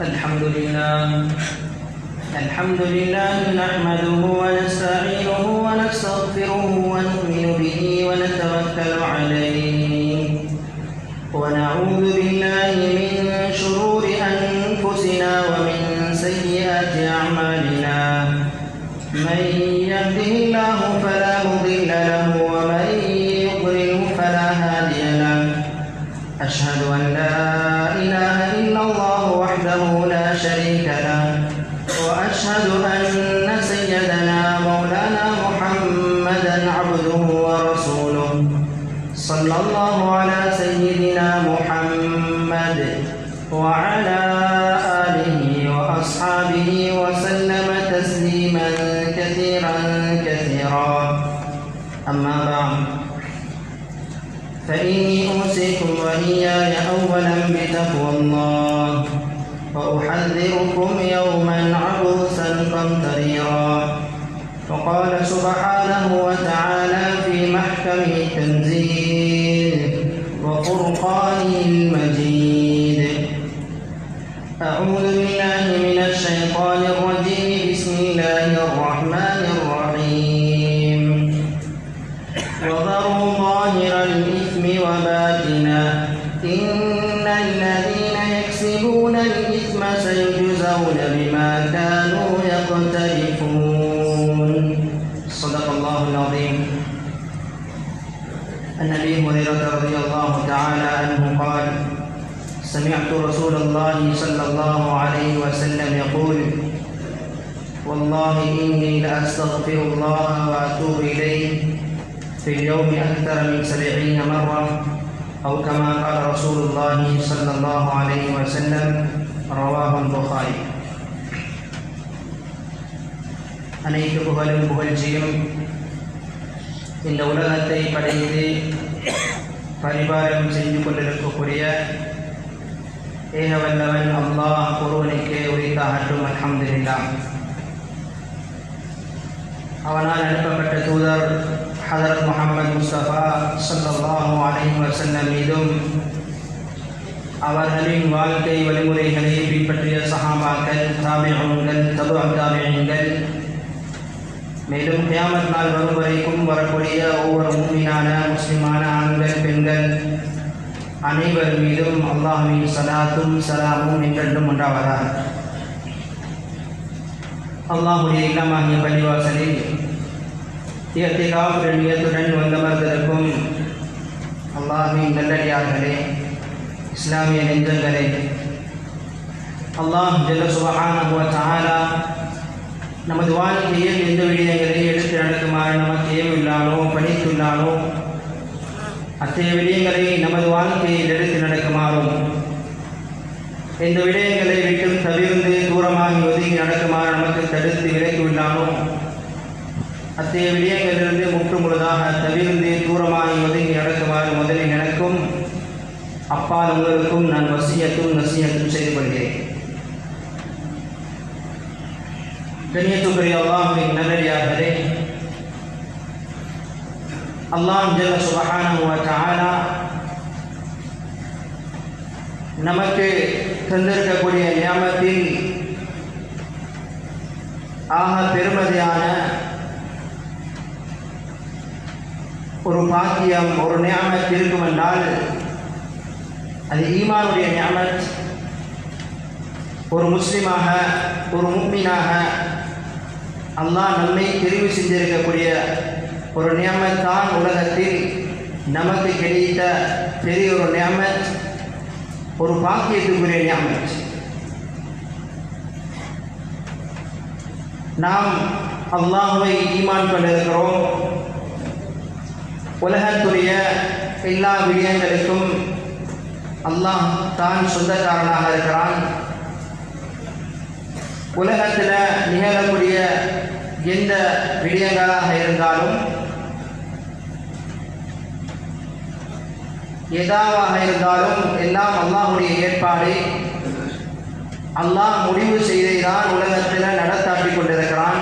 الحمد لله نحمده ونستعينه ونستغفره ونؤمن به ونتوكل عليه ونعوذ بالله من شرور أنفسنا ومن سيئات أعمالنا من يهده الله فلا مضل له ومن يضلل فلا هادي له أشهد أن لا إله إلا الله وحده لا شريك له وأشهد أن سيدنا مولانا محمدا عبده ورسوله صلى الله على سيدنا محمد وعلى آله وأصحابه وسلم تسليما كثيرا أما بعد فإني أوصيكم وإياي أولا بتقوى الله وأحذركم يوما عبوسا قمطريرا وقال سبحانه وتعالى في محكمه التنزيل وفرقانه المجيد أعوذ بالله من الشيطان الرجيم بسم الله الرحمن الرحيم وذروا ظاهر الإثم وباطنه إن الذين يكسبون الإثم سيجزون بما كانوا يقترفون صدق الله العظيم. عن أبي هريرة رضي الله تعالى عنه قال سمعت رسول الله صلى الله عليه وسلم يقول والله إني لأستغفر الله وأتوب إليه في اليوم أكثر من 70 مرة أو كما قال رسول الله صلى الله عليه وسلم رواه البخاري. அனைத்து புகழும் புகழ்ச்சியும் இந்த உலகத்தை படைத்து பரிபாலம் செய்து கொண்டிருக்கக்கூடிய ஏகவல்லவன் அல்லாஹ் ஒருவனுக்கே உரித்தாகட்டும். அல்ஹம்துலில்லாஹ். அவனால் அனுப்பப்பட்ட தூதர் ஹதரத் முஹம்மது முஸ்தபா ஸல்லல்லாஹு அலைஹி வஸல்லம் மீதும் அவர்களின் வாழ்க்கை வழிமுறைகளை பின்பற்றிய சஹாபாக்கள், தாபிஊன்கள், தபூ தாபிஈன்கள், மேலும் கியாமத் நாள் வரும் வரைக்கும் வரக்கூடிய ஒவ்வொரு முஃமினான முஸ்லிமான ஆண்கள் பெண்கள் அனைவர் மீதும் அல்லாஹ்வின் ஸலாத்தும் ஸலாமும் என்றென்றும் உண்டாவதாக. அல்லாஹ்வுடைய இல்லமாகிய பள்ளிவாசலில் இஹ்திகாஃப் நியத்துடன் வந்தமர்ந்திருக்கும் அல்லாஹ்வின் நல்லடியார்களே, இஸ்லாமிய நெஞ்சங்களே, அல்லாஹ் ஜல்ல சுப்ஹானஹு வ தஆலா நமது வாழ்க்கையில் எந்த விடயங்களை எடுத்து நடக்குமாறு நமக்கு ஏவில்லானோ பணித்துள்ளானோ அத்தகைய விடயங்களை நமது வாழ்க்கையில் எடுத்து நடக்குமாறும், இந்த விடயங்களை விட்டு தவிர்ந்து தூரமாகி ஒதுங்கி நடக்குமாறு நமக்கு தடுத்து விலக்கியுள்ளானோ அத்தகைய விடயங்களிலிருந்து முற்று முழுதாக தவிர்ந்து தூரமாகி ஒதுங்கி நடக்குமாறு முதலில் எனக்கும் அப்பால் உங்களுக்கும் நான் வசியத்தும் நசியத்தும் செய்து கொள்கிறேன். கண்ணியத்துக்குரிய அல்லாஹ்வின் நல்லடியார்களே, அல்லாஹ் ஜல்ல சுப்ஹானஹு வ தஆலா நமக்கு தந்திருக்கக்கூடிய நியாமத்தில் ஆக பெருமதியான ஒரு பாக்கியம், ஒரு நியாமத் இருக்கும் என்றால் அது ஈமானுடைய நியாமத். ஒரு முஸ்லிமாக, ஒரு முஃமினாக அல்லாஹ் நம்மை தெரிவு செஞ்சிருக்கக்கூடிய ஒரு நியாமத் தான் உலகத்தில் நமக்கு கிடைத்த பெரிய ஒரு நியாமத், ஒரு பாக்கியத்துக்குரிய நியாமத். நாம் அல்லாஹ்வை ஈமான் கொண்டிருக்கிறோம். உலகத்துடைய எல்லா விடயங்களுக்கும் அல்லாஹ் தான் சொந்தக்காரனாக இருக்கிறான். உலகத்தில் நிகழக்கூடிய எந்த விடயங்களாக இருந்தாலும், எதாவாக இருந்தாலும் எல்லாம் அல்லாஹ்வுடைய ஏற்பாடு. அல்லாஹ் முடிவு செய்ததான் உலகத்தில் நடத்தாட்டி கொண்டிருக்கிறான்.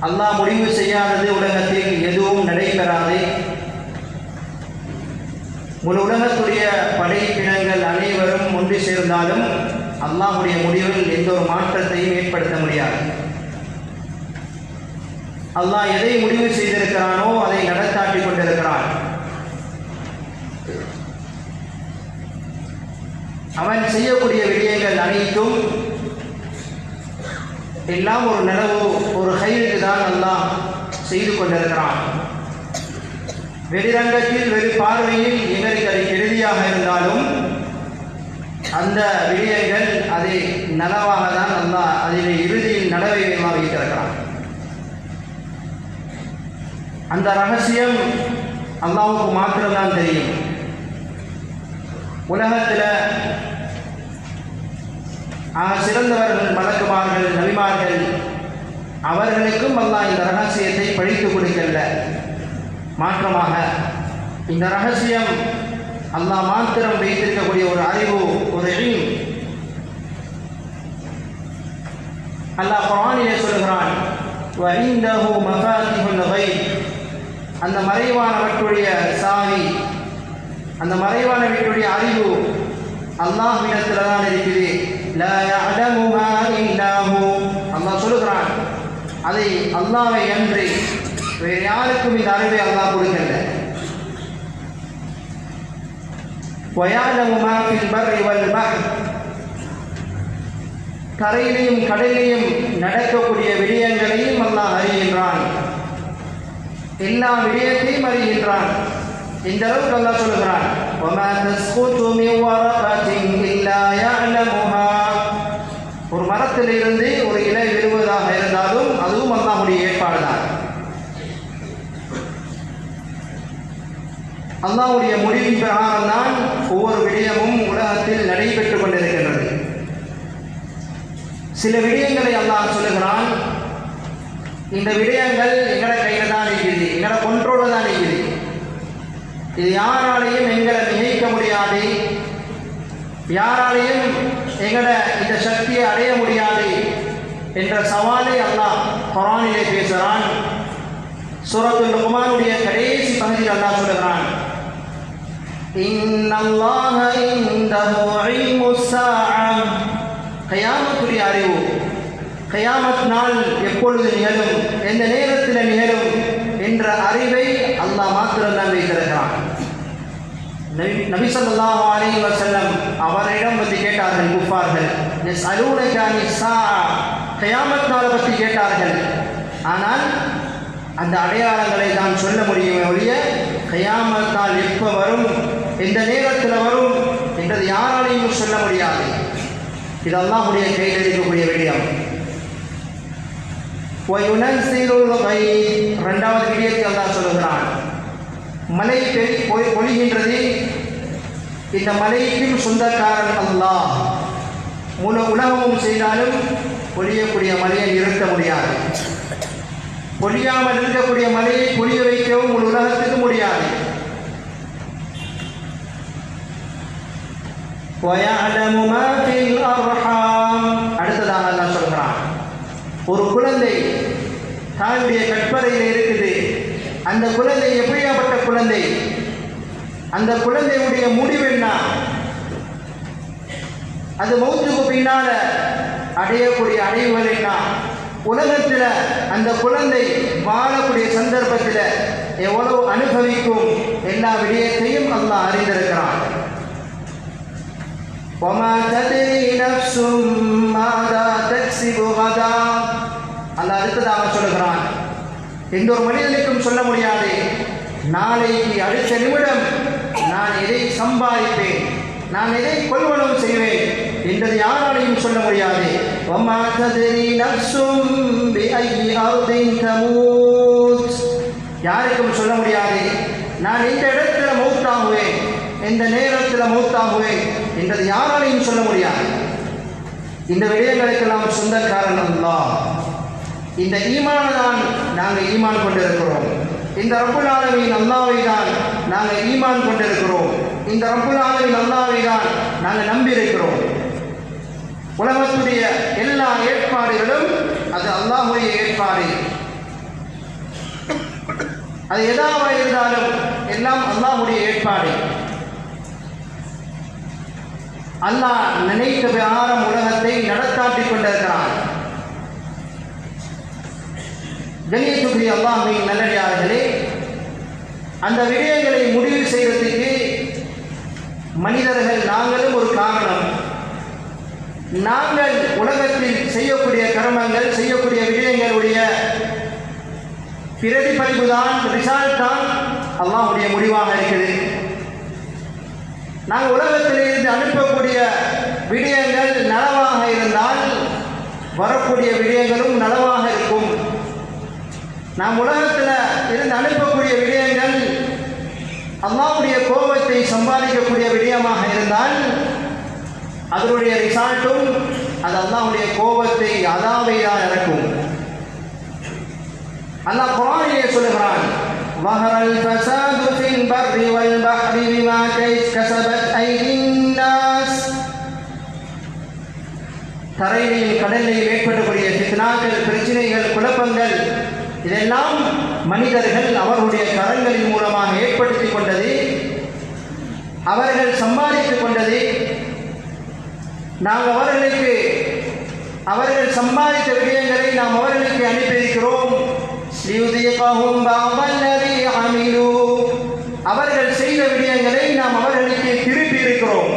அல்லாஹ் முடிவு செய்யாதது உலகத்தில் எதுவும் நடைபெறாது. முழு உலகத்துடைய படைப்பினங்கள் அனைவரும் ஒன்று சேர்ந்தாலும் அல்லாஹ்வுடைய முடிவில் எந்த ஒரு மாற்றத்தையும் ஏற்படுத்த முடியாது. அல்லாஹ் எதை முடிவு செய்திருக்கிறானோ அதை நடத்தாட்டி கொண்டிருக்கிறான். அவன் செய்யக்கூடிய விடயங்கள் அனைத்தும் எல்லாம் ஒரு நனவு, ஒரு கைதுக்கு தான் அல்லாஹ் செய்து கொண்டிருக்கிறான். வெளிரங்கத்தில் வெறு பார்வையில் எங்களுக்கு அது கெடுதியாக இருந்தாலும் அந்த விடயங்கள் அதை நனவாக தான் அல்லாஹ் அதில் இறுதியில் நடவை வைத்திருக்கிறான். அந்த ரகசியம் அல்லாஹ்வுக்கு மாத்திரம்தான் தெரியும். உலகத்தில் சிறந்தவர்கள் மலக்குமார்கள், நபிமார்கள், அவர்களுக்கும் அல்லாஹ் இந்த ரகசியத்தை படித்து கொடுக்கல. மாற்றமாக இந்த ரகசியம் அல்லாஹ் மாத்திரம் வைத்திருக்கக்கூடிய ஒரு அறிவு, ஒரு இல்ம். அல்லாஹ் குர்ஆனிலே சொல்கிறான், وَعِندَهُ مَفَاتِحُ الْغَيْبِ, அந்த மறைவானவற்றுடைய சாவி, அந்த மறைவானவற்றுடைய அறிவு அல்லாஹ்விடத்தில் தான் இருக்குது. லா யஅலமுஹா இல்லா ஹு, அல்லாஹ் சொல்கிறான், அதை அல்லாஹ்வை அன்றி வேறு யாருக்கும் இந்த அறிவை அல்லாஹ் கொடுக்கல. வயஅலமு மா ஃபில் பர்ரி வல் பஹர், கரையிலையும் கடலிலையும் நடக்கக்கூடிய விடயங்களையும் அல்லாஹ் அறிகின்றான். எல்லா விடயத்தையும் அறிகின்றான். இந்த அளவுக்கு அல்லாஹ் சொல்கிறான், வமா தஸ்குது மின் வரகத்தின் இல்லா யஅலமுஹா, ஒரு மரத்திலிருந்து ஒரு இலை விழுவதாக இருந்தாலும் அதுவும் அல்லாஹ்வுடைய ஏற்பாடு தான். அல்லாஹ்வுடைய முடிவின் பிரகாரம் தான் ஒவ்வொரு விடயமும் உலகத்தில் நடைபெற்றுக் கொண்டிருக்கின்றது. சில விடயங்களை அல்லாஹ் சொல்லுகிறான், இந்த விடயங்கள் எங்களோட கையில் தான் இருக்குது, எங்களோட கொண்ட்ரோலில் தான் இருக்குது, இது யாராலையும் எங்களை மிகைக்க முடியாது, யாராலையும் எங்களோட இந்த சக்தியை அடைய முடியாது என்ற சவாலை அல்லாஹ் குர்ஆனிலே பேசுகிறான். சூரத்துல் லுக்மானுடைய கடைசி பகுதியில் அல்லாஹ் சொல்லுகிறான், இன்னல்லாஹ இன்தஹு இல்முஸ் ஸாஅ, கியாமத்துடைய அறிவு, கியாமத் நாள் எப்பொழுது நிகழும், எந்த நேரத்தில் நிகழும் என்ற அறிவை அல்லாஹ் மாத்திரம்தான் வைத்திருக்கிறான். நபி ஸல்லல்லாஹு அலைஹி வஸல்லம் அவரிடம் பற்றி கேட்டார்கள் குஃபார்கள், யஸ்அலூனக அனிஸ் ஸாஅ, கியாமத் நாளை பற்றி கேட்டார்கள். ஆனால் அந்த அடையாளங்களை தான் சொல்ல முடியுமே ஒழிய கியாமத் நாள் எப்போ வரும், எந்த நேரத்தில் வரும் என்றது யாராலையும் சொல்ல முடியாது. இது அல்லாஹ்வுடைய கையில் இருக்கக்கூடிய விடயம். இரண்டாவது விடயத்தை அல்லாஹ் சொல்லுகிறான், மலை பொழிகின்றது, இந்த மலைக்கும் சொந்தக்காரன் அல்லாஹ். முழு உலகமும் செய்தாலும் பொழியக்கூடிய மலையை நிறுத்த முடியாது, பொழியாமல் இருக்கக்கூடிய மலையை பொழிய வைக்கவும் முழு உலகத்துக்கு முடியாது. அடுத்ததாக அல்லாஹ் சொல்கிறான், ஒரு குழந்தை தாயுடைய கற்பறையில் இருக்குது, அந்த குழந்தை எப்படியாப்பட்ட குழந்தை, அந்த குழந்தையுடைய முடிவு என்ன, அது மௌத்துக்கு பின்னால அடையக்கூடிய அடைவுகள் என்ன, உலகத்தில் அந்த குழந்தை வாழக்கூடிய சந்தர்ப்பத்தில் எவ்வளவு அனுபவிக்கும், எல்லா விடயத்தையும் அல்லாஹ் அறிந்திருக்கிறான். وَمَا تَدْرِي نَفْسٌ مَاذَا تَكْسِبُ غَدًا, அல்லாஹ் அடுத்ததாக சொல்கிறான், எந்த ஒரு மனிதனுக்கும் சொல்ல முடியாது நாளைக்கு அடுத்த நிமிடம் நான் எதை சம்பாதிப்பேன், நான் எதை கொள்வனம் செய்வேன் என்றது யாராலையும் சொல்ல முடியாது. وَمَا تَدْرِي نَفْسٌ بِأَيِّ أَرْضٍ تَمُوتُ, யாருக்கும் சொல்ல முடியாது நான் எந்த இடத்துல மௌத்தாகுவேன், எந்த நேரத்தில் மௌத்தாகுவேன் என்றது யாராலையும் சொல்ல முடியாது. இந்த விடயங்களுக்கெல்லாம் சொந்தக்காரன் அல்லாஹ். இந்த ஈமான தான் நாங்கள் ஈமான் கொண்டிருக்கிறோம். இந்த ரப்புல் ஆலமீன் அல்லாஹ்வை தான் நாங்கள் ஈமான் கொண்டிருக்கிறோம். இந்த ரப்புல் ஆலமீன் அல்லாஹ்வை தான் நாங்கள் நம்பியிருக்கிறோம். உலகத்துடைய எல்லா ஏற்பாடுகளும் அது அல்லாஹ்வுடைய ஏற்பாடு. அது எதாக இருந்தாலும் எல்லாம் அல்லாஹ்வுடைய ஏற்பாடு. அல்லாஹ் நினைத்த பிரகாரம் உலகத்தை நடத்தாட்டிக் கொண்டிருக்கிறான். கண்ணியத்துக்குரிய அல்லாஹ்வின் நல்லடியார்களே, அந்த விடயங்களை முடிவு செய்வதற்கு மனிதர்கள் நாங்களும் ஒரு காரணம். நாங்கள் உலகத்தில் செய்யக்கூடிய கர்மங்கள், செய்யக்கூடிய விடயங்களுடைய பிரதிபலிப்பு தான், ரிசல்ட் தான் அல்லாஹ்வுடைய முடிவாக இருக்குது. நாங்கள் உலகத்திலிருந்து அனுப்பக்கூடிய விடயங்கள் நலவாக இருந்தால் வரக்கூடிய விடயங்களும் நலவாக இருக்கும். நாம் உலகத்தில் இருந்து அனுப்பக்கூடிய விடயங்கள் அல்லாஹ்வுடைய கோபத்தை சம்பாதிக்கக்கூடிய விடயமாக இருந்தால் அதனுடைய ரிசல்ட்டும் அது அல்லாஹ்வுடைய கோபத்தை, அதாவை தான் இறக்கும். அல்லாஹ் குர்ஆனிலே சொல்கிறான், வஹரல் ஃபஸாது ஃபில் பர்ரி வல் பஹ்ரி பிமா கஸபத் ஐதின் நாஸ். தரையிலும் கடலிலும் ஏற்படக்கூடிய ஃபித்னாக்கள், பிரச்சனைகள், குழப்பங்கள் இதெல்லாம் மனிதர்கள் அவர்களுடைய கரங்களின் மூலமாக ஏற்படுத்திக் கொண்டது, அவர்கள் சம்பாதித்துக் கொண்டது. நாங்கள் அவர்கள் சம்பாதித்த விடயங்களை நாம் அவர்களுக்கு அனுப்பியிருக்கிறோம். அவர்கள் செய்த விடயங்களை நாம் அவர்களுக்கு திருப்பி இருக்கிறோம்.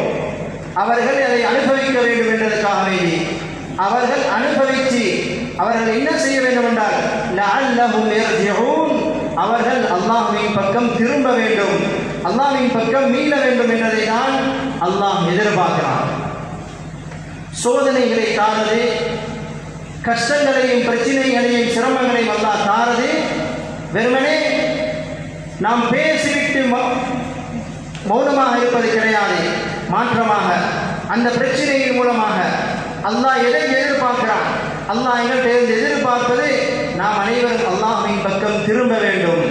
அவர்கள் அதை அனுபவிக்க வேண்டும் என்பதற்காக வேண்டி அவர்கள் அனுபவித்து அவர்கள் என்ன செய்ய வேண்டும் என்றால் லஅல்லஹும் யர்ஜிஊன், அவர்கள் அல்லாஹ்வின் பக்கம் திரும்ப வேண்டும், அல்லாஹ்வின் பக்கம் மீள வேண்டும் என்பதை தான் அல்லாஹ் எதிர்பார்க்கிறான். சோதனைகளை தாரது, கஷ்டங்களையும் பிரச்சனைகளையும் சிரமங்களையும் அல்லாஹ் தாரது வெறுமனே நாம் பேசிவிட்டு மௌனமாக இருப்பது கிடையாது. மாற்றமாக அந்த பிரச்சனையின் மூலமாக அல்லாஹ் எதை எதிர்பார்க்கிறான்? அல்லாஹ் எங்கள்கிட்ட எதிர்பார்ப்பது நாம் அனைவரும் அல்லாஹ்வின் பக்கம் திரும்ப வேண்டும்,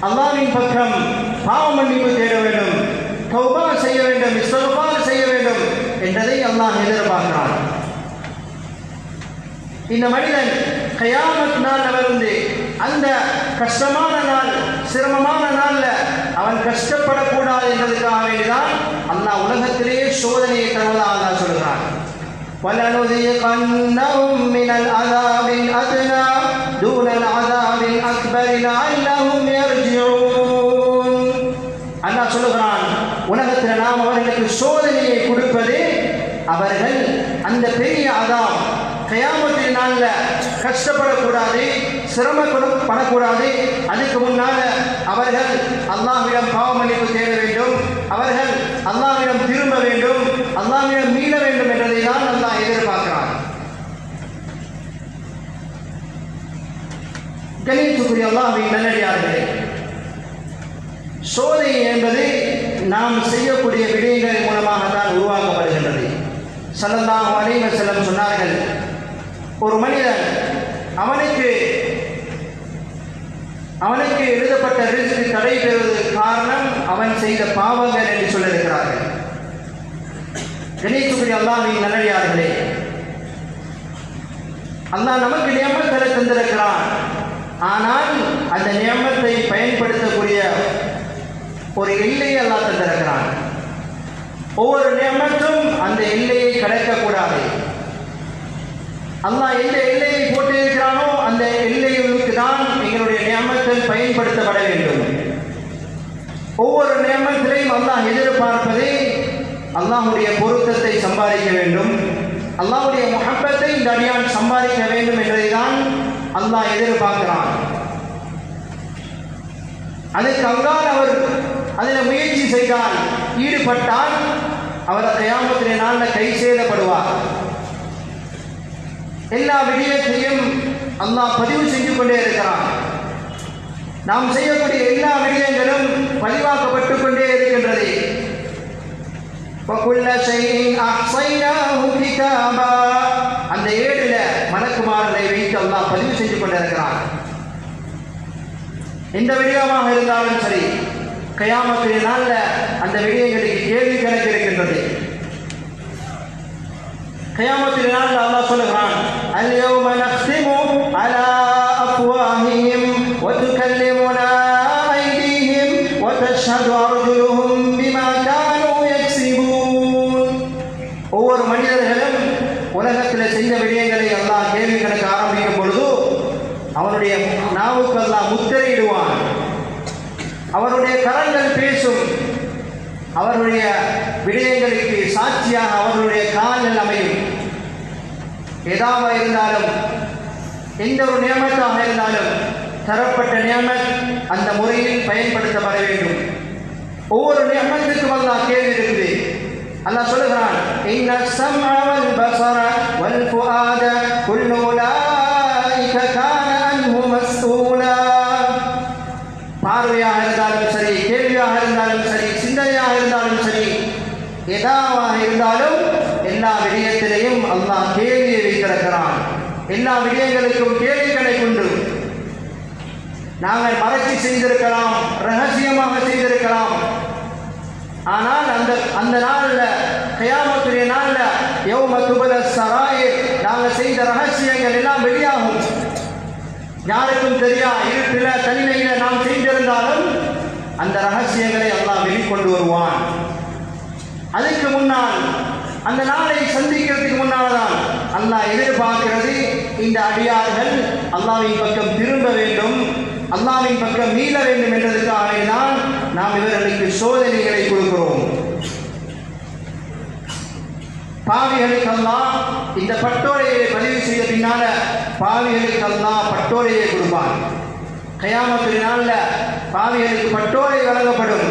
அல்லாஹ்வின் பக்கம் பாவ மன்னிப்பு தேட வேண்டும், தௌபா செய்ய வேண்டும், இஸ்திக்ஃபார் செய்ய வேண்டும் என்பதை அல்லாஹ் எதிர்பார்க்கிறான். இந்த மனிதன் கியாமத் நாள் வந்து அந்த கஷ்டமான நாள், சிரமமான நாள்ல அவன் கஷ்டப்படக்கூடாது என்பதற்காக வேண்டிதான் அல்லாஹ் உலகத்திலேயே சோதனையை தருவதாக அல்லாஹ் சொல்கிறான். وَلَنُذِيقَنَّهُم مِّنَ الْعَذَابِ الْأَدْنَى دُونَ الْعَذَابِ الْأَكْبَرِ لَعَلَّهُمْ يَرْجِعُونَ. அல்லாஹ் சொல்கிறான், உலகத்தில் நாம் அவர்களுக்கு சோதனையை கொடுப்பது அவர்கள் அந்த பெரிய அதாப் கியாமத்தின் நாள்ல கஷ்டப்படக்கூடாது, சிரமப்படக்கூடாது. அதுக்கு முன்னால அவர்கள் அல்லாஹ்விடம் பாவ மன்னிப்பு தேட வேண்டும், அவர்கள் அல்லாஹ்விடம் திரும்ப வேண்டும், அல்லாஹ்விடம் மீள வேண்டும் என்பதை தான் அல்லாஹ் எதிர்பார்க்கிறான். கண்ணியத்துக்குரிய அல்லாஹ்வின் நல்லடியார்களே, சோதனை என்பது நாம் செய்யக்கூடிய விடயங்களின் மூலமாக தான் உருவாக்கப்படுகின்றது. ஸல்லல்லாஹு அலைஹி வஸல்லம் சொன்னார்கள், ஒரு மனிதன் அவனுக்கு எழுதப்பட்ட ரிஸ்க் தடை பெறுவதற்கு காரணம் அவன் செய்த பாவங்கள் என்று சொல்லியிருக்கிறார்கள். கண்ணியத்துக்குரிய அல்லாஹ்வின் நல்லடியார்களே, அல்லாஹ் நமக்கு நியமத்தை தந்திருக்கிறான். ஆனால் அந்த நியமத்தை பயன்படுத்தக்கூடிய ஒரு எல்லையை அல்லாஹ் தந்திருக்கிறான். ஒவ்வொரு நியமத்தும் அந்த எல்லையை கடக்கக்கூடாது. அல்லாஹ் எந்த எல்லையை போட்டிருக்கிறானோ அந்த எல்லைகளுக்கு தான் எங்களுடைய நியமத்தில் பயன்படுத்தப்பட வேண்டும். ஒவ்வொரு நியமத்திலையும் அல்லாஹ் எதிர்பார்ப்பது அல்லாஹ்வுடைய பொருத்தத்தை சம்பாதிக்க வேண்டும், அல்லாஹ்வுடைய முஹப்பத்தை இந்த அடியான் சம்பாதிக்க வேண்டும் என்பதை தான் அல்லாஹ் எதிர்பார்க்கிறான். அதுக்கு அங்கால் அவர் அதில் முயற்சி செய்தால், ஈடுபட்டால் அவர் கியாமத்திலே நாளில் கை செய்யப்படுவார். எல்லா விடயத்தையும் அல்லாஹ் பதிவு செஞ்சு கொண்டே இருக்கிறான். நாம் செய்யக்கூடிய எல்லா விடயங்களும் பதிவாக்கப்பட்டு கொண்டே இருக்கின்றது. அந்த ஏடுல மலக்குமாரனை வைத்து அல்லாஹ் பதிவு செஞ்சு கொண்டிருக்கிறான். எந்த விடயமாக இருந்தாலும் சரி, கியாமத்தின் நாள்ல அந்த விடயங்களுக்கு கேள்வி கணக்கு இருக்கின்றது. கியாமத்தின் நாள்ல அல்லாஹ் சொல்லுகிறான், அல்-யௌம நக்திமு அலா அஃப்வாஹிஹிம் வ துகல்லிமுனா ஐதீஹிம் வ தஷ்ஹது அர்ஜுலுஹும் பிமா கானூ யக்ஸிபூன். அவருடைய நாவுக்கு அல்லாஹ் முத்திரையிடுவான். அவருடைய கரங்கள் பேசும். அவருடைய விடயங்களுக்கு சாட்சியாக அவர்களுடைய கால்கள் அமையும். ஏதாவது இருந்தாலும், எந்த ஒரு நியமத்தாக இருந்தாலும் தரப்பட்ட நியமத் அந்த முறையில் பயன்படுத்தப்பட வேண்டும். ஒவ்வொரு நியமத்துக்கும் அல்லாஹ் கேள்வி இருக்குது. அல்லாஹ் சொல்லுகிறான், இன்ன ஸம்அ வல் பஸர வல் ஃபுஆத குல்லு உலாயிக கான அன்ஹு மஸ்ஊலா. பார்வையாக இருந்தாலும் சரி, கேள்வியாக இருந்தாலும் சரி, சிந்தனையாக இருந்தாலும் சரி, எதாவாக இருந்தாலும் எல்லா விடயத்திலையும் அல்லாஹ் கேள்வியை வைத்திருக்கிறான். எல்லா விடயங்களுக்கும் கேள்விகளை கொண்டு நாங்கள் மறைச்சி செய்திருக்கலாம், ரகசியமாக செய்திருக்கலாம். ஆனால் அந்த நாளில், கியாமத்துடைய நாளில், யௌம துபல ஸராயிர், நாங்கள் செய்த ரகசியங்கள் எல்லாம் வெளியாகும். யாருக்கும் தெரியா இருட்டில் தனிமையில் நாம் செய்திருந்தாலும் அந்த ரகசியங்களை அல்லாஹ் வெளிக்கொண்டு வருவான். அதுக்கு முன்னால், அந்த நாளை சந்திக்கிறதுக்கு முன்னால் தான் அல்லாஹ் எதிர்பார்க்கிறது, இந்த அடியார்கள் அல்லாஹ்வின் பக்கம் திரும்ப வேண்டும், அல்லாஹ்வின் பக்கம் மீள வேண்டும் என்றதுக்காக தான் நாம் இவர்களுக்கு சோதனைகளை கொடுக்கிறோம். பாவிகளுக்கு அல்லாஹ் இந்த பட்டோலையை பதிவு செய்த பின்னால பாவிகளுக்கு அல்லாஹ் பட்டோலையை கொடுப்பான். கியாமத்துடைய நாளில் பாவிகளுக்கு பட்டோலை வழங்கப்படும்.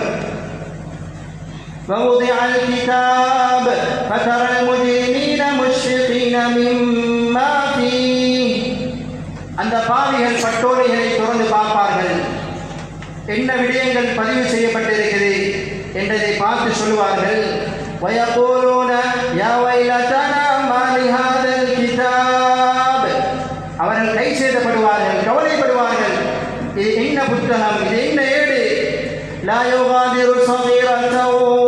ووضع الكتاب فترى المجرمين مشفقين مما فيه. அந்த பாவிகள் பட்டோலைகளை திறந்து பார்ப்பார்கள். என்ன விடயங்கள் பதிவு செய்யப்பட்டிருக்கிறது என்றதை பார்த்து சொல்லுவார்கள். ويقولون يا ويلتنا ما لهذا الكتاب. அவர்கள் கை செய்தப்படுவார்கள், கவலைப்படுவார்கள். இது என்ன புத்தகம், இது என்ன ஏடு. لا يغادر صغيرة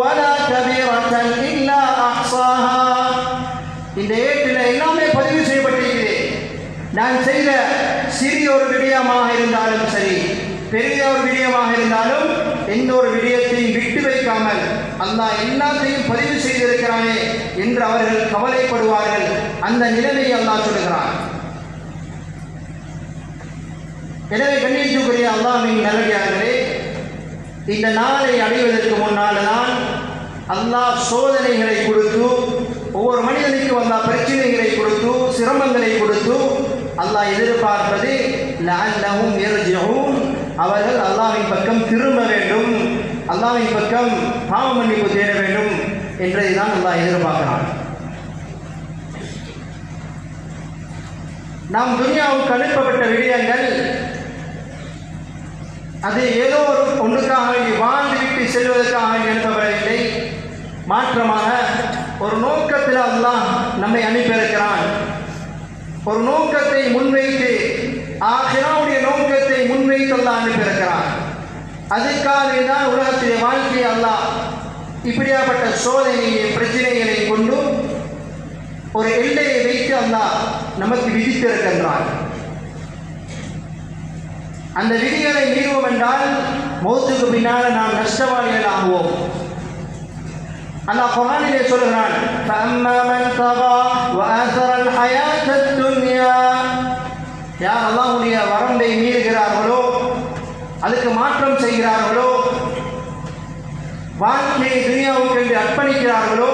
ولا كبيرة إلا أحصاها. இந்த ஏட்டில் எல்லாமே பதிவு செய்யப்பட்டிருக்கிறது. நான் செய்த சிறிய ஒரு விடயமாக இருந்தாலும் சரி, பெரிய ஒரு விடயமாக இருந்தாலும் எந்த ஒரு விடயத்தையும் விட்டு வைக்காமல் அல்லாஹ் எல்லாத்தையும் பதிவு செய்திருக்கிறானே என்று அவர்கள் கவலைப்படுவார்கள். அந்த நிலைமையை அல்லாஹ் சொல்லுகிறான். எனவே கண்ணியத்துக்குரிய அல்லாஹ்வின் நல்லடியார்களே, இந்த நாளை அடைவதற்கு முன்னால் தான் அல்லாஹ் சோதனைகளை கொடுத்து, ஒவ்வொரு மனிதனுக்கும் அல்லாஹ் பிரச்சனைகளை கொடுத்து, சிரமங்களை கொடுத்து அல்லாஹ் எதிர்பார்ப்பது லஅல்லஹும் யர்ஜிஊன், அவர்கள் அல்லாஹ்வின் பக்கம் திரும்ப வேண்டும், அல்லாஹ்வின் பக்கம் பாவ மன்னிப்பு தேட வேண்டும் என்றதை தான் அல்லாஹ் எதிர்பார்க்கிறான். நாம் துனியாவுக்கு அனுப்பப்பட்ட விடயங்கள் அது ஏதோ ஒன்றுக்காக வேண்டி வாழ்ந்துவிட்டு செல்வதற்காக வேண்டி அனுப்பப்படவில்லை. மாற்றமாக ஒரு நோக்கத்தில் அல்லாஹ் நம்மை அனுப்பியிருக்கிறான். ஒரு நோக்கத்தை முன்வைத்து, ஆகிராவுடைய நோக்கத்தை முன்வைத்து அல்லாஹ் அனுப்பியிருக்கிறான். அதுக்காகவே தான் உலகத்திலே வாழ்க்கையை அல்லாஹ் இப்படியாப்பட்ட சோதனையை, பிரச்சனைகளை கொண்டு ஒரு எல்லையை வைத்து அல்லாஹ் நமக்கு விதித்திருக்கின்றான். அந்த விதிகளை மீறுவோம் என்றால் மௌத்துக்கு பின்னால் நாம் நஷ்டவாளிகள் ஆகுவோம். அல்லாஹ் குர்ஆனிலே சொல்கிறான், فَأَمَّا مَنْ طَغَى وَآثَرَ الْحَيَاةَ الدُّنْيَا. யார் அல்லாஹ்வுடைய வரம்பை மீறுகிறார்களோ, அதுக்கு மாற்றம் செய்கிறார்களோ, வாழ்க்கையை துனியாவுக்கு என்று அர்ப்பணிக்கிறார்களோ,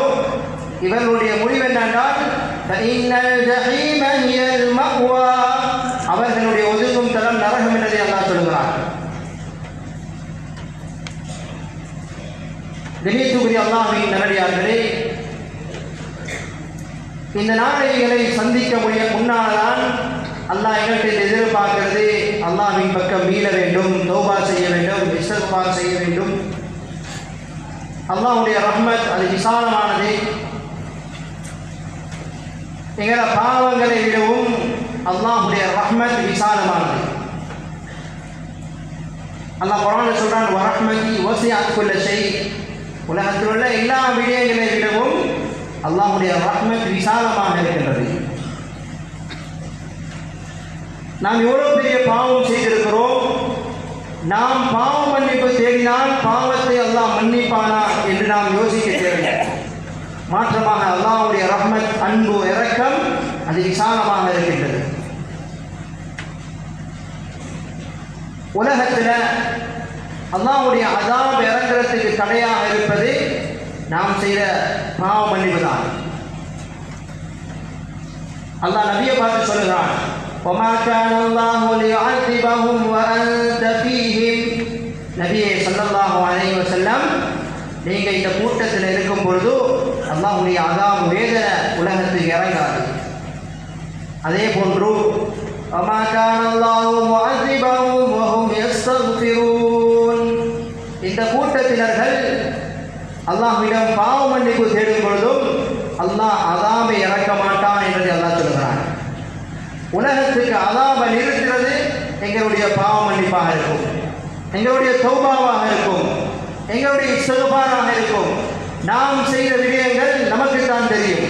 இவர்களுடைய முடிவு என்னென்றால் فَإِنَّ الْجَحِيمَ هِيَ الْمَأْوَى. அவர்களுடைய ஒதுங்கும் தலம் நரகம் என்பதை அல்லாஹ் சொல்கிறார். கண்ணியத்துக்குரிய அல்லாஹ்வின் நல்லடியார்களே, இந்த நாளைகளை சந்திக்க முன்னால்தான் அல்லாஹ் எங்கள்கிட்ட எதிர்பார்க்கிறது, அல்லாஹ்வின் பக்கம் மீள வேண்டும், தௌபா செய்ய வேண்டும், இஸ்திக்ஃபார் செய்ய வேண்டும். அல்லாஹ்வுடைய ரஹ்மத் அது விசாலமானது. எங்கள பாவங்களை விடவும் அல்லாஹ்வுடைய ரஹ்மத் விசாலமானது. அல்லாஹ் குர்ஆனில் சொல்றான், வரஹ்மதி வஸிஅத் குல்ல ஷை. உலகத்தில் உள்ள எல்லா விடயங்களை விடவும் அல்லாஹ்வுடைய ரஹ்மத் விசாலமாக இருக்கின்றது. நாம் எவ்வளவு பெரிய பாவம் செய்திருக்கிறோம், நாம் பாவ மன்னிப்பு தேடினால் பாவத்தை அல்லாஹ் மன்னிப்பானா என்று நாம் யோசிக்க தேவையில்லை. மாற்றமாக அல்லாஹ்வுடைய ரஹ்மத், அன்பு, இரக்கம் அது விசாலமாக இருக்கின்றது. உலகத்தில் அல்லாஹ்வுடைய அஸாப் இறங்குறதுக்கு தடையாக இருப்பது நாம் செய்த பாவ மன்னிப்பு தான். அல்லாஹ் நபியை பார்த்து சொல்லுகிறான், وَمَا كَانَ اللَّهُ لِيُعَذِّبَهُمْ وَأَنْتَ فِيهِمْ. நபியே ஸல்லல்லாஹு அலைஹி வஸல்லம், நீங்கள் இந்த கூட்டத்தில் இருக்கும் பொழுது அல்லாஹ்வுடைய அஸாப் வேதனை உலகத்துக்கு இறங்காது. அதே போன்று وَمَا كَانَ اللَّهُ مُعَذِّبَهُمْ وَهُمْ يَسْتَغْفِرُونَ. இந்த கூட்டத்தினர்கள் அல்லாஹ்விடம் பாவ மன்னிப்பு தேடும் பொழுதும் அல்லாஹ் அஸாபை இறக்க மாட்டான் என்று அல்லாஹ் சொல்கிறான். உலகத்துக்கு அஸாபை நிறுத்துறது எங்களுடைய பாவ மன்னிப்பாக இருக்கும், எங்களுடைய தௌபாவாக இருக்கும், எங்களுடைய இஸ்திக்ஃபாராக இருக்கும். நாம் செய்த விடயங்கள் நமக்கு தான் தெரியும்.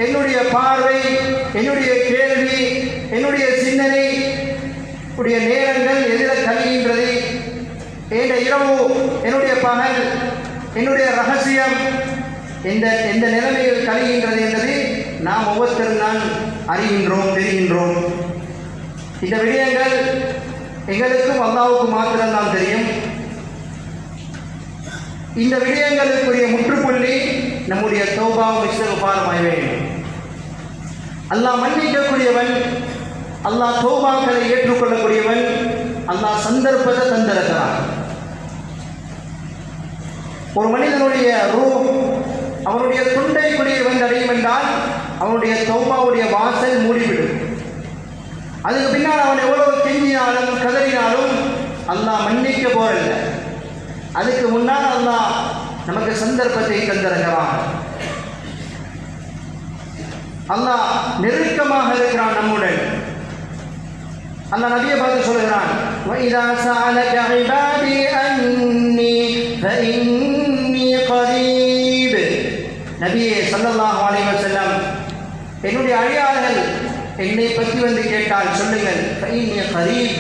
என்னுடைய பார்வை, என்னுடைய கேள்வி, என்னுடைய சிந்தனை, உடைய நேரங்கள் எதில் கழிகின்றது, என்ற இரவு, என்னுடைய பகல், என்னுடைய ரகசியம் எந்த நிலைமையில் கழிகின்றது என்பது நாம் ஒவ்வொருத்தரும் தான் அறிகின்றோம், தெரிகின்றோம். இந்த விடயங்கள் எங்களுக்கும் அல்லாஹ்வுக்கும் மாத்திரம்தான் தெரியும். இந்த விடயங்களுக்குரிய முற்றுப்புள்ளி நம்முடைய தௌபாவும் இஸ்திக்ஃபாரும் ஆக வேண்டும். அல்லாஹ் மன்னிக்கக்கூடியவன், அல்லாஹ் தௌபாக்களை ஏற்றுக்கொள்ளக்கூடியவன், அல்லாஹ் சந்தர்ப்பத்தை தந்திருக்கிறான். ஒரு மனிதனுடைய ரூஹ் அவனுடைய தொண்டைக்குள்ளே வந்து அடையும் என்றால் அவனுடைய தௌபாவுடைய வாசல் மூடிவிடும். அதுக்கு பின்னால் அவன் எவ்வளவு கெஞ்சினாலும் கதறினாலும் அல்லாஹ் மன்னிக்க போறதில்லை. அதுக்கு முன்னால் அல்லாஹ் நமக்கு சந்தர்ப்பத்தை தந்திருக்கிறான். அல்லாஹ் நெருக்கமாக இருக்கிறான் நம்முடன். அல்லாஹ் நபியை பார்த்து சொல்கிறான், وَإِذَا سَأَلَكَ عِبَادِي أَنِّي فَإِنِّي قَرِيبٌ. நபியே ஸல்லல்லாஹு அலைஹி வஸல்லம், என்னுடைய அடியார்கள் என்னை பற்றி வந்து கேட்டால் சொல்லுங்கள், فَإِنِّي قَرِيبٌ,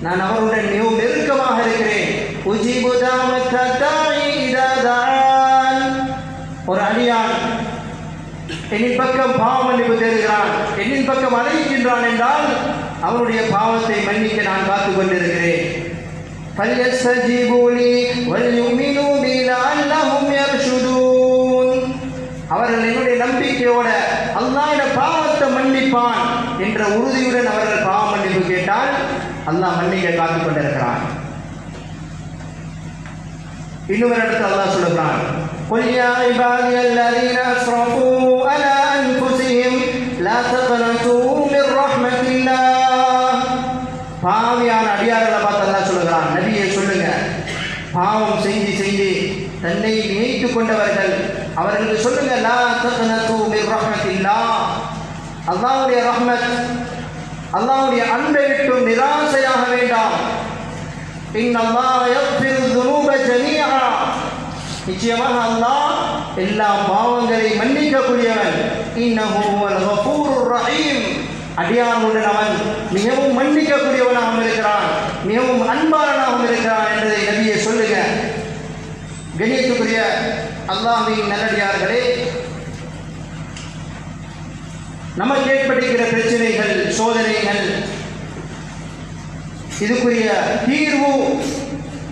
நான் அவருடன் மிகவும் நெருக்கமாக இருக்கிறேன். உஜீபு தாவத்த தாஇ இதா தஆன். ஒரு அடியான் என்னின் பக்கம் பாவ மன்னிப்பு தேடுகிறான், என்னின் பக்கம் அழைக்கின்றான் என்றால் அவனுடைய பாவத்தை மன்னிக்க நான் காத்துக் கொண்டிருக்கிறேன். فَلْيَسْتَجِيبُوا لِي وَلْيُؤْمِنُوا بِي لَعَلَّهُمْ يَرْشُدُونَ. அவர்கள் என்னுடைய நம்பிக்கையோட அல்லாஹ்வுடைய பாவத்தை மன்னிப்பான் என்ற உறுதியுடன் அவர்கள் பாவ மன்னிப்பு கேட்டால் அல்லாஹ் மன்னிக்க காத்துக் கொண்டிருக்கிறான். இன்னொரு இடத்துல அல்லாஹ் சொல்கிறான், قُلْ يَا عِبَادِيَ الَّذِينَ أَسْرَفُوا عَلَى أَنفُسِهِمْ لَا تَقْنَطُوا مِنْ رَحْمَةِ اللَّهِ. பாவியான அடியார்களை பார்த்து அல்லாஹ் சொல்கிறான், நபியே சொல்லுங்க, பாவம் செஞ்சு செஞ்சு தன்னை நினைத்து கொண்டவர்கள் அவர்களுக்கு சொல்லுங்க, லா தக்னது மின் ரஹ்மத்தில்லாஹ், அல்லாஹ்வுடைய ரஹ்மத், அல்லாஹ்வுடைய அன்பை விட்டு நிராசையாக வேண்டாம். இன்னல்லாஹ யக்ஃபிரு ذுனூப ஜமீஆ, நிச்சயமாக அல்லாஹ் எல்லா பாவங்களை மன்னிக்கக்கூடியவன். இன்னஹு ஹுவல் கஃபூருர் ரஹீம், அடியார்களுடன் அவன் மிகவும் மன்னிக்கக்கூடியவனாகவும் இருக்கிறான், மிகவும் அன்பாளனாகவும் இருக்கிறான் என்பதை நபியே சொல்லுங்க. கண்ணியத்துக்குரிய அல்லாஹ்வின் நல்லடியார்களே, நமக்கு ஏற்பட்டிருக்கிற பிரச்சனைகள், சோதனைகள், இதுக்குரிய தீர்வு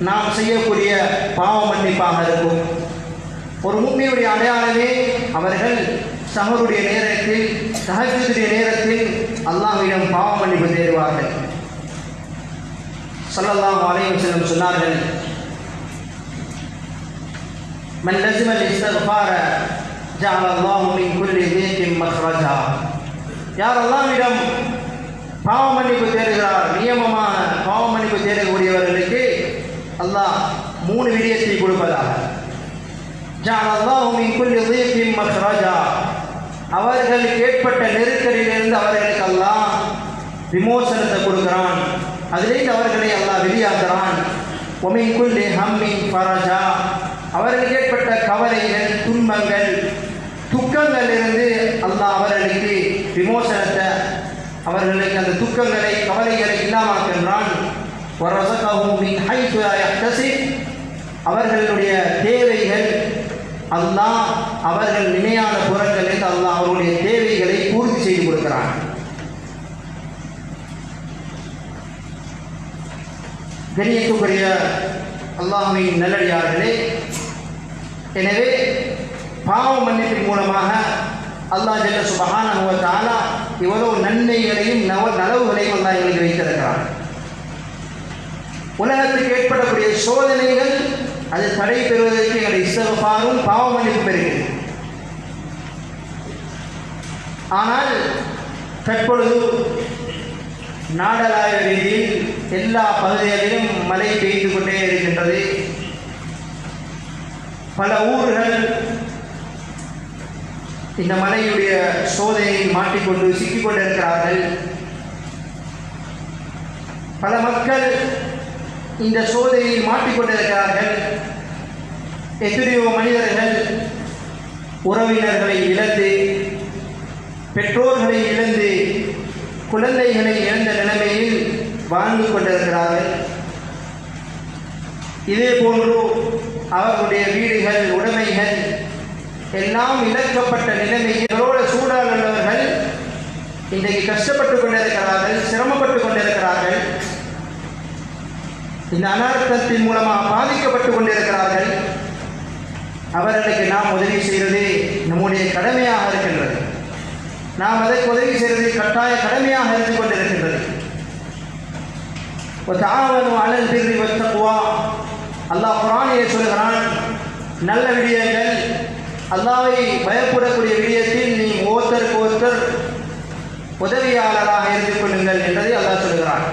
நாம் செய்யக்கூடிய பாவ மன்னிப்பாக இருக்கும். ஒரு முஃமினுடைய அடையாளமே அவர்கள் சஹருடைய நேரத்தில், தஹஜ்ஜுடைய நேரத்தில் அல்லாஹ்விடம் பாவ மன்னிப்பு தேடுவார்கள். ஸல்லல்லாஹு அலைஹி வஸல்லம் சொன்னார்கள், மன் லஸிமல் இஸ்திக்ஃபார ஜஅல அல்லாஹு மின் குல்லி தீகின் மக்ரஜா. யார் அல்லாஹ்விடம் பாவ மன்னிப்பு தேடுகிறார், நியமமான பாவ மன்னிப்பு தேடக்கூடியவர்களுக்கு அல்லாஹ் 3 விடயத்தை கொடுப்பதாக. ஜஅல அல்லாஹு மின் குல்லி தீகின் மக்ரஜா, அவர்களுக்கு ஏற்பட்ட நெருக்கடியிலிருந்து அவர்களுக்கு அல்லாஹ் விமோசனத்தை கொடுக்கிறான், அதிலிருந்து அவர்களை அல்லாஹ் வெளியாக்குறான். ஒமின் குல்லி ஹம்மின் ஃபரஜா, அவர்களுக்கு ஏற்பட்ட கவலைகள், துன்பங்கள், துக்கங்கள் இருந்து அல்லாஹ் அவர்களுக்கு விமோசனத்தை, அவர்களுக்கு அந்த துக்கங்களை, கவலைகளை இல்லாமாக்கின்றான். வரஸகஹும் மின் ஹைஸு லா யஹ்தஸிப், அவர்களுடைய தேவைகள் அல்லாஹ் அவர்கள் நினையாத புறங்களில் அல்லாஹ் அவருடைய தேவைகளை பூர்த்தி செய்து கொடுக்கிறான். கண்ணியத்துக்குரிய அல்லாஹ்வின் நல்லடியார்களே, எனவே பாவ மன்னிப்பின் மூலமாக அல்லாஹ் ஜல்ல சுப்ஹானஹு வ தஆலா இவ்வளவு நன்மைகளையும் நலவுகளையும் அல்லாஹ் எங்களுக்கு வைத்திருக்கிறார். உலகத்துக்கு ஏற்படக்கூடிய சோதனைகள் அது தடை பெறுவதற்கு எங்களுடைய இஸ்திக்ஃபாரும் பாவ மன்னிப்பு பெறுகிறது. ஆனால் தற்பொழுது நாடளாவிய ரீதியில் எல்லா பகுதிகளிலும் மழை பெய்து கொண்டே இருக்கின்றது. பல ஊர்கள் இந்த மழையுடைய சோதனையில் மாட்டிக்கொண்டு சிக்கிக்கொண்டிருக்கிறார்கள். பல மக்கள் இந்த சோதனையில் மாட்டிக்கொண்டிருக்கிறார்கள். எத்தனையோ மனிதர்கள் உறவினர்களை இழந்து, பெற்றோர்களை இழந்து, குழந்தைகளை இழந்த நிலைமையில் வாழ்ந்து கொண்டிருக்கிறார்கள். இதே போன்று அவர்களுடைய வீடுகள், உடைமைகள் எல்லாம் இழக்கப்பட்ட நிலைமைகளோட சூழலுள்ளவர்கள் இன்றைக்கு கஷ்டப்பட்டு கொண்டிருக்கிறார்கள், சிரமப்பட்டு கொண்டிருக்கிறார்கள். இந்த அனர்த்தத்தின் மூலமாக பாதிக்கப்பட்டு கொண்டிருக்கிறார்கள். அவர்களுக்கு நாம் உதவி செய்வது நம்முடைய கடமையாக இருக்கின்றது. நாம் அதற்கு உதவி செய்வது கட்டாய கடமையாக இருந்து கொண்டிருக்கின்றது. அல்லாஹ் குர்ஆனிலே சொல்கிறான், நல்ல விடயங்கள், அல்லாஹ்வை பயப்படக்கூடிய விடயத்தில் நீ ஒருத்தருக்கு ஒருத்தர் உதவியாளராக இருந்து கொள்ளுங்கள் என்பதை அல்லாஹ் சொல்கிறான்.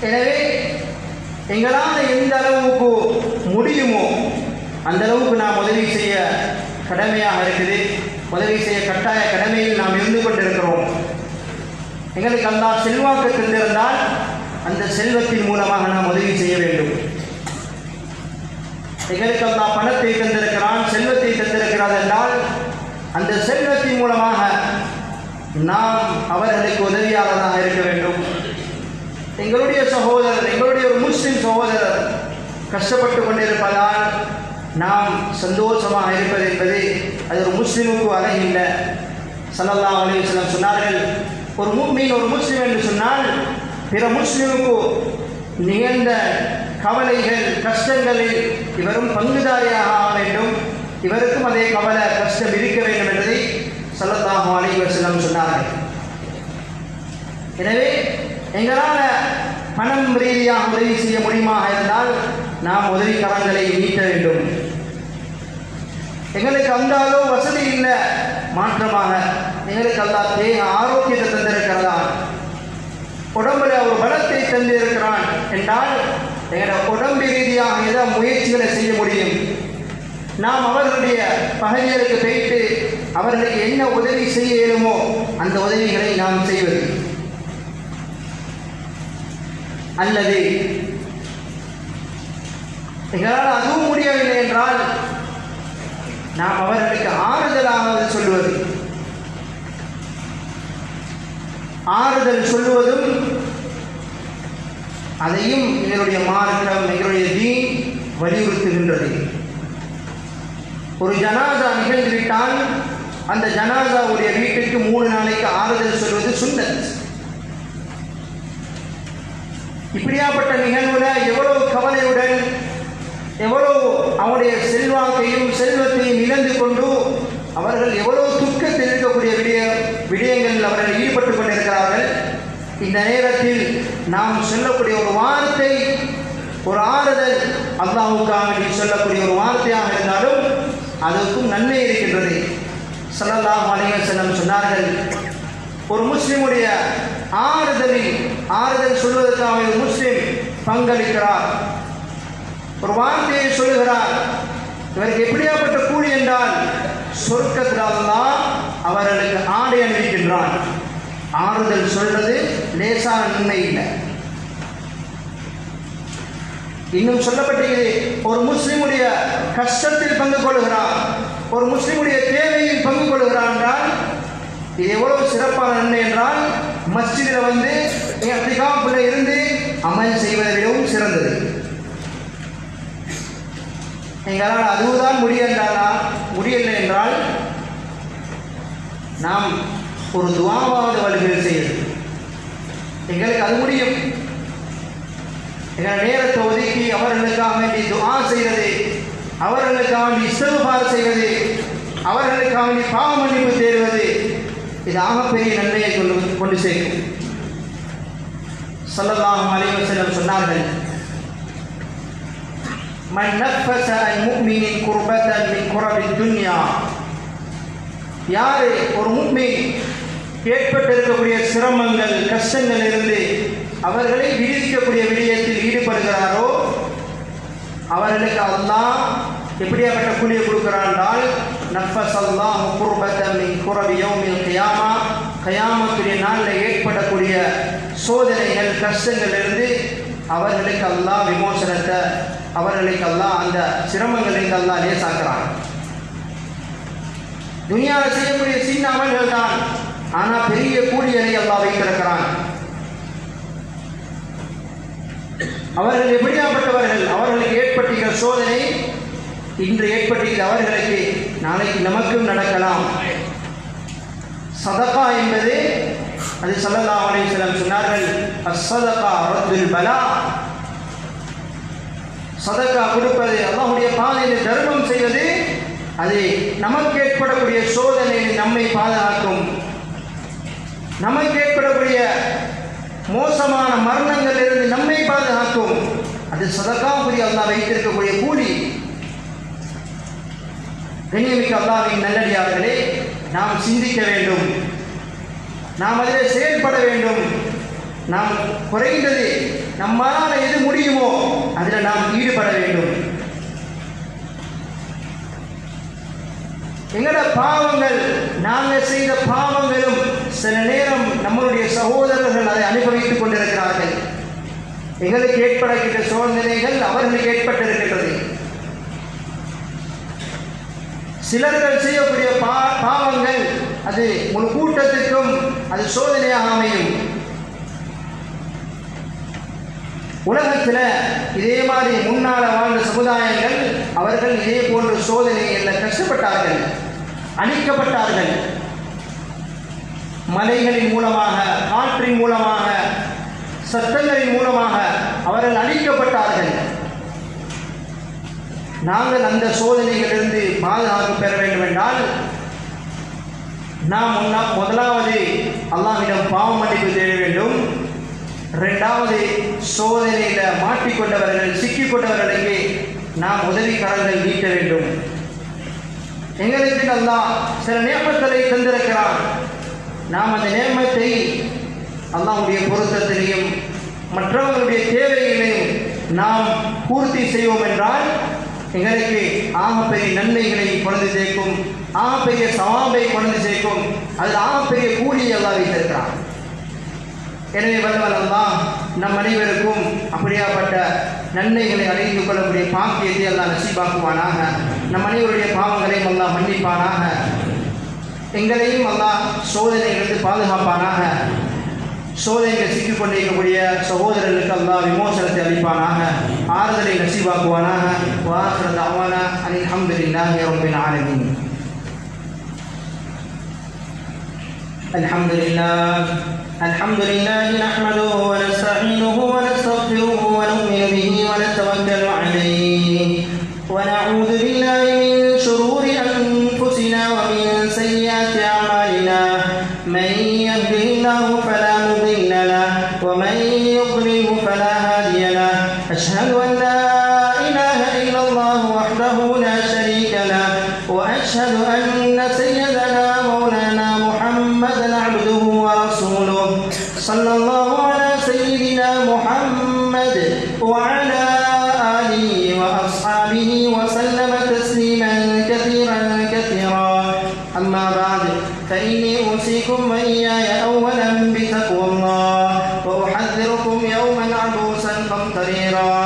எனவே எங்களால் எந்த அளவுக்கு முடியுமோ அந்த அளவுக்கு நாம் உதவி செய்ய கடமையாக இருக்குது. உதவி செய்ய கட்டாய கடமையில் நாம் இருந்து கொண்டிருக்கிறோம். எங்களுக்கு அல்லாஹ் செல்வாக்கு தந்திருந்தால் அந்த செல்வத்தின் மூலமாக நாம் உதவி செய்ய வேண்டும். எங்களுக்கு அல்லாஹ் பணத்தை தந்திருக்கிறான், செல்வத்தை தந்திருக்கிறார் என்றால் அந்த செல்வத்தின் மூலமாக நாம் அவர்களுக்கு உதவியாளராக இருக்க வேண்டும். எங்களுடைய சகோதரர், எங்களுடைய ஒரு முஸ்லிம் சகோதரர் கஷ்டப்பட்டு கொண்டிருப்பதால் நாம் சந்தோஷமாக இருப்பது என்பது அது ஒரு முஸ்லிமுக்கு அழகில்லை. ஸல்லல்லாஹு அலைஹி வஸல்லம் சொன்னார்கள், ஒரு முஃமின், ஒரு முஸ்லிம் என்று சொன்னால் பிற முஸ்லிமுக்கு நிகழ்ந்த கவலைகள், கஷ்டங்களில் இவரும் பங்குதாரியாக ஆக வேண்டும், இவருக்கும் அதே கவலை, கஷ்டம் இருக்க வேண்டும் என்பதை ஸல்லல்லாஹு அலைஹி வஸல்லம் சொன்னார்கள். எனவே எங்களால் பணம் ரீதியாக உதவி செய்ய முடியுமாக இருந்தால் நாம் உதவி கரங்களை நீட்ட வேண்டும். எங்களுக்கு அந்த அளவு வசதி இல்லை, மாற்றமாக எங்களுக்கு அல்லாஹ் தேக ஆரோக்கியத்தை தந்திருக்கிறதா, உடம்புல ஒரு பலத்தை தந்திருக்கிறான் என்றால் எங்களோட உடம்பு ரீதியாக ஏதோ முயற்சிகளை செய்ய முடியும். நாம் அவர்களுடைய பகுதிகளுக்கு போயிட்டு அவர்களுக்கு என்ன உதவி செய்ய இயலுமோ அந்த உதவிகளை நாம் செய்வது, அல்லது எங்களால் அதுவும் முடியவில்லை என்றால் நாம் அவர்களுக்கு ஆறுதலாக சொல்லுவது. ஆறுதல் சொல்லுவதும் அதையும் எங்களுடைய மார்க்கம், எங்களுடைய தீன் வலியுறுத்துகின்றது. ஒரு ஜனாசா நிகழ்ந்துவிட்டால் அந்த ஜனாசாவுடைய வீட்டுக்கு 3 நாளைக்கு ஆறுதல் சொல்வது சுன்னத். இப்படியாப்பட்ட நிகழ்வுல எவ்வளவு கவலையுடன், எவ்வளவு அவருடைய செல்வாக்கையும் செல்வத்தையும் இழந்து கொண்டு அவர்கள் எவ்வளவு துக்கத்தில் இருக்கக்கூடிய விடயங்களில் அவர்கள் ஈடுபட்டு கொண்டிருக்கிறார்கள். இந்த நேரத்தில் நாம் சொல்லக்கூடிய ஒரு வார்த்தை, ஒரு ஆறுதல், அல்லாஹ்வுக்காக சொல்லக்கூடிய ஒரு வார்த்தையாக இருந்தாலும் அதற்கும் நன்மை இருக்கின்றது. ஸல்லல்லாஹு அலைஹி வஸல்லம் சொன்னார்கள், ஒரு முஸ்லிமுடைய ஆறுதல் சொல்வதற்காக ஒரு முஸ்லிம் பங்களிக்கிறார், ஒரு வார்த்தையை சொல்லுகிறார், இவருக்கு எப்படியாப்பட்ட கூலி என்றால் சொர்க்கத்தில் அல்லாஹ் அவர்களுக்கு ஆடை அணிவிக்கின்றான். ஆறுதல் சொல்றது லேசான நன்மை இல்லை. இன்னும் சொல்லப்பட்டிருக்கிறது, ஒரு முஸ்லிமுடைய கஷ்டத்தில் பங்கு கொள்கிறார், ஒரு முஸ்லிமுடைய தேவையில் பங்கு கொள்கிறார் என்றால் இது எவ்வளவு சிறப்பான நன்மை என்றால் மஸ்ஜிதில் வந்து இஅ்திகாஃப்ல இருந்து அமல் செய்வதை விடவும் சிறந்தது. எங்களால் அதுதான் முடியவில்லை என்றால் நாம் ஒரு துஆவாவது வழிகள் செய்யணும். எங்களுக்கு அது முடியும். எங்கள் நேரத்தை ஒதுக்கி அவர்களுக்காக வேண்டி துஆ செய்வது, அவர்களுக்காக வேண்டி இஸ்திக்ஃபார் செய்வது, அவர்களுக்காக வேண்டி பாவ மன்னிப்பு தேடுவது, இது ஆகப்பெரிய நன்மையை கொண்டு சேர்க்கும். ஸல்லல்லாஹு அலைஹி வஸல்லம் சொன்னார்கள், மன் நஃபஸ அன் முஃமினின் குர்பத்தன் மின் குரபித் துன்யா, யார் ஒரு முஃமின் ஏற்பட்டிருக்கக்கூடிய சிரமங்கள் கஷ்டங்கள் இருந்து அவர்களை விடுவிக்கக்கூடிய விடயத்தில் ஈடுபடுகிறாரோ அவர்களுக்கு அல்லாஹ் எப்படியாப்பட்ட கூலியை கொடுக்கிறான் என்றால், நஃபஸல்லாஹு குர்பத்தன் மின் குரபி யௌமில் கியாமா, கயாமத்துடைய நாளில் ஏற்படக்கூடிய சோதனைகள் கஷ்டங்களிலிருந்து அவர்களுக்கு அல்லாஹ் விமோசனத்தை, அவர்களுக்கு அல்லாஹ் அந்த சிரமங்களுக்கு அல்லாஹ் லேசாக்குறான். துனியாவில் செய்யக்கூடிய சின்ன அமல்கள் தான், ஆனால் பெரிய கூலியை அல்லாஹ் வைத்திருக்கிறான். அவர்கள் எப்படியாப்பட்டவர்கள், அவர்களுக்கு ஏற்பட்டிருக்கிற சோதனை இன்று ஏற்பட்டிருக்கிற அவர்களுக்கு நாளைக்கு நமக்கும் நடக்கலாம். சதகா என்பது, அது ஸல்லல்லாஹு அலைஹி வஸல்லம் சொன்னார்கள், அஸ்ஸதகா ரத்துல் பலா, சதகா கொடுப்பது, அல்லாஹ்வுடைய பாதையில் தர்மம் செய்வது, அது நமக்கு ஏற்படக்கூடிய சோதனை நம்மை பாதுகாக்கும். நமக்கு ஏற்படக்கூடிய மோசமான மரணங்கள் இருந்து நம்மை பாதுகாக்கும். அது சதகாவுடைய அல்லாஹ் வைத்திருக்கக்கூடிய கூலி. கண்ணியமிக்க அல்லாஹ்வின் நல்லடியார்களே, நாம் சிந்திக்க வேண்டும், நாம் அதில் செயல்பட வேண்டும். நாம் குறைந்தது நம்மால் எது முடியுமோ அதில் நாம் ஈடுபட வேண்டும். எங்களோட பாவங்கள், நாங்கள் செய்த பாவங்களும் சில நேரம் நம்மளுடைய சகோதரர்கள் அதை அனுபவித்துக் கொண்டிருக்கிறார்கள். எங்களுக்கு ஏற்படுகின்ற சோதனைகள் அவர்களுக்கு ஏற்பட்டிருக்கின்றது. சிலர்கள் செய்யக்கூடிய பாவங்கள் அது முழு கூட்டத்திற்கும் அது சோதனையாக அமையும். உலகத்தில் இதே மாதிரி முன்னால் வாழ்ந்த சமுதாயங்கள் அவர்கள் இதே போன்ற சோதனைகளில் கஷ்டப்பட்டார்கள், அழிக்கப்பட்டார்கள். மலைகளின் மூலமாக, காற்றின் மூலமாக, சத்தங்களின் மூலமாக அவர்கள் அழிக்கப்பட்டார்கள். நாங்கள் அந்த சோதனைகளிலிருந்து பாதுகாப்பு பெற வேண்டும் என்றால் நாம் முதலாவது அல்லாஹ்விடம் பாவ மன்னிப்பு தேட வேண்டும். இரண்டாவது, சோதனையில் மாட்டிக்கொண்டவர்கள், சிக்கிக்கொண்டவர்களுக்கு நாம் உதவிக்கரங்கள் நீட்ட வேண்டும். எங்களுக்கு அல்லாஹ் சில நியமங்களை தந்திருக்கிறான். நாம் அந்த நியமத்தை அல்லாஹ்வுடைய பொருத்தத்திலையும் மற்றவர்களுடைய தேவைகளையும் நாம் பூர்த்தி செய்வோம் என்றால் எங்களுக்கு ஆகப்பெரிய நன்மைகளை கொண்டு சேர்க்கும், ஆகப்பெரிய சவாபை கொண்டு சேர்க்கும். அதில் ஆகப்பெரிய கூலியை அல்லாஹ் வைத்திருக்கிறான். எனவே வல்லவன் அல்லாஹ் நம் அனைவருக்கும் அப்படியாப்பட்ட நன்மைகளை அடைந்து கொள்ளக்கூடிய பாக்கியத்தை அல்லாஹ் நசீபாக்குவானாக. நம் அனைவருடைய பாவங்களையும் அல்லாஹ் மன்னிப்பானாக. எங்களையும் அல்லாஹ் சோதனைகளுக்கு பாதுகாப்பானாக. சோதனைகள் சிக்கிக் கொண்டிருக்கக்கூடிய சகோதரர்களுக்கு அல்லாஹ் விமோசனத்தை அளிப்பானாக, ஆறுதலை நசீபாக்குவானாக. வஆகிரு தஅவானா அனில் ஹம்துலில்லாஹி ரப்பில் ஆலமீன். الحمد لله نحمده ونستعينه ونستغفره ونؤمن به ونتوكل عليه ونعوذ بالله من شرور أنفسنا ومن سيئات أعمالنا. من يهده الله فلا مضل له ومن يضلله فلا هادي له. أشهد أن لا إله إلا الله وحده لا شريك له وأشهد أن سيدنا مولانا محمدا عبده ورسوله. صلى الله على سيدنا محمد وعلى آله وأصحابه وسلم تسليما كثيرا كثيرا. أما بعد، فإني أوصيكم وإياي أولا بتقوى الله وأحذركم يوما عبوسا قمطريرا.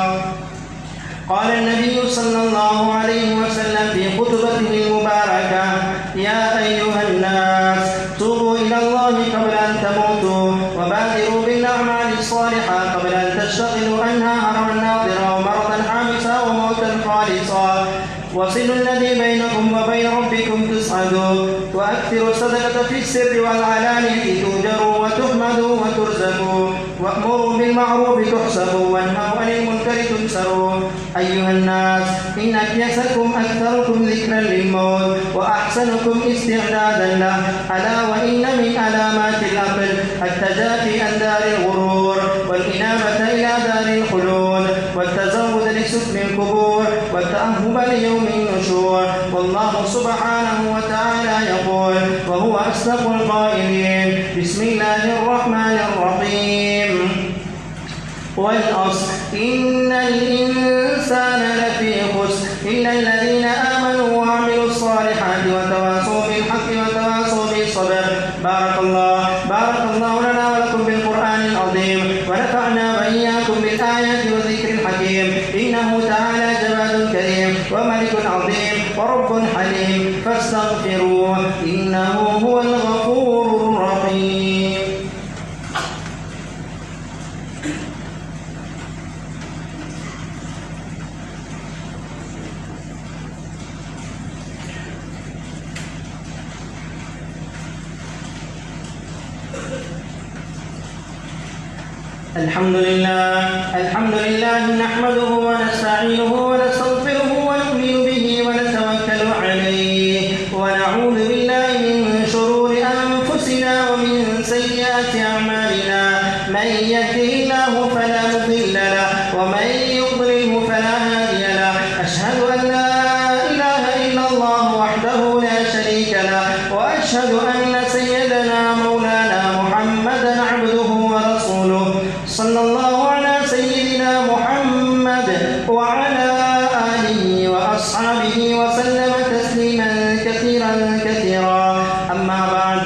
قال النبي صلى الله عليه وسلم في خطبته المباركة: يا أيها الناس توبوا إلى الله قبل أن تموتوا وبادروا بالأعمال الصالحة قبل أن تشتغلوا عنها هرما ناظرا ومرضا حابسا وموتا خالصا. وصلوا الذي بينكم وبين ربكم تسعدوا وأكثروا الصدقة في السر والعلانية تؤجروا وتحمدوا وترزقوا وأمروا بالمعروف تحسبوا وانهوا عن المنكر تنكروا. أيها الناس إن أكيسكم أكثركم ذكرا للموت وأحسنكم استعدادا له. ألا وإن من علامات العقل التجافي عن دار الغرور والإنابة إلى دار الخلود والتزود لسكن القبور والتأهب ليوم النشور. والله سبحانه وتعالى يقول وهو أصدق القائلين: بسم الله الرحمن الرحيم والعصر إن الإنسان لفي خسر إلا الذين آمنوا وعملوا الصالحات وتواصوا بالحق وتواصوا بالصبر. بارك الله لنا ولكم بالقرآن العظيم ونفعنا وإياكم بالآيات والذكر الحكيم. إنه تعالى جواد كريم وملك عظيم ورب حليم فاستغفروه إنه هو الغفور الرحيم. الحمد لله نحمده ونستعينه ونستغفره ونؤمن به ونتوكل عليه ونعوذ بالله من شرور أنفسنا ومن سيئات أعمالنا. من يهده الله فلا مضل له ومن يضلله فلا هادي له. أشهد أن لا إله إلا الله وحده لا شريك له وأشهد أن سيدنا مولانا محمدا عبده ورسوله. صلى الله على سيدنا محمد وعلى آله وأصحابه وسلم تسليما كثيرا. أما بعد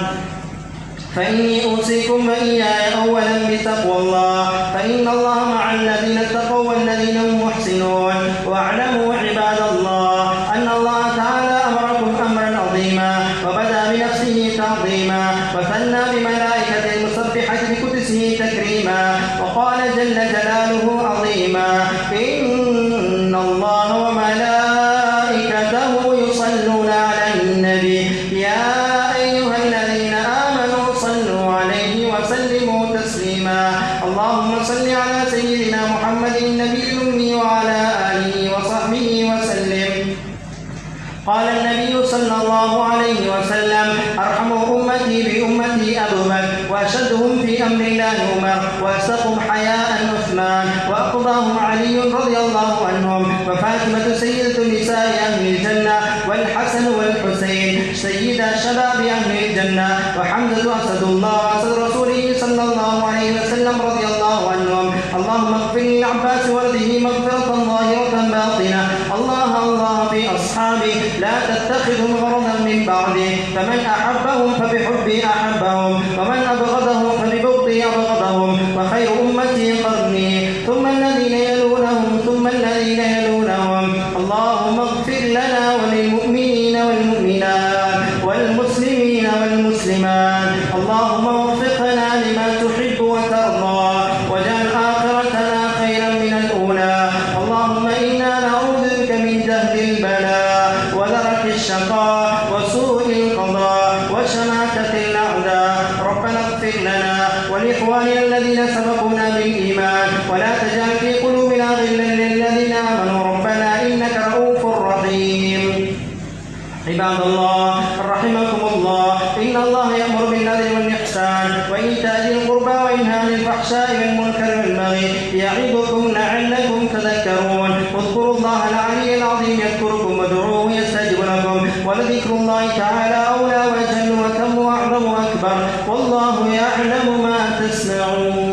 فإني أوصيكم وإياي أولا بتقوى الله، فإن الله مع الذين اتقوا والذين هم محسنون. واعلموا عباد الله أن الله تعالى أمركم أمرا عظيما وبدأ بنفسه تعظيما وثنى بملائكته المسبحة بقدسه تكريما وقال جل جلاله عظيما: إن الله وملائكته يصلون على النبي يا أيها الذين آمنوا صلوا عليه وسلموا تسليما. اللهم صل على سيدنا محمد النبي الأمي وعلى آله وصحبه وسلم. قال النبي صلى الله عليه وسلم: أرحم أمتي بأمتي أبو بكر وأشدهم في أمر الله عمر وأصدقهم حياء عثمان وأقضاهم علي رضي الله عنهم وفاطمة سيدة نساء أهل الجنة والحسن والحسين سيدا شباب أهل الجنة وحمزة أسد الله وأسد رسوله صلى الله عليه وسلم رضي الله عنهم. اللهم اغفر للعباس ورده مغفرة ظاهرة باطنة. الله في أصحابه لا تتخذهم غرضا من بعده، فمن أحبهم فبحبي أحبهم ومن أبغضهم فببغضي أبغضهم. وخير أمتي قرني ثم الذين يلونهم ثم الذين يلونهم. اللهم اغفر لنا وللمؤمنين والمؤمنات والمسلمين والمسلمات. اللهم وفقنا لما تحب وترضى واجعل آخرتنا خيرا من الأولى. اللهم إنا نعوذ بك من جهد البلاء ودرك الشقاء وسوء القضاء وشماتة الأعداء. ربنا اغفر لنا ولإخواننا الذين سبقونا بالإيمان ولا تجعل في قلوبنا غلا للذين آمنوا ربنا إنك رؤوف رحيم. عباد الله رحمكم الله، إن الله يأمر بالعدل والإحسان وإيتاء ذي القربى وينهى عن الفحشاء والمنكر والبغي يعظكم لعلكم تذكرون. اذكروا الله العلي العظيم يذكركم وادعوه يستجب لكم ولذكر الله تعالى أولى وأجل وأتم وأعظم وأكبر والله يعلم ما تصنعون.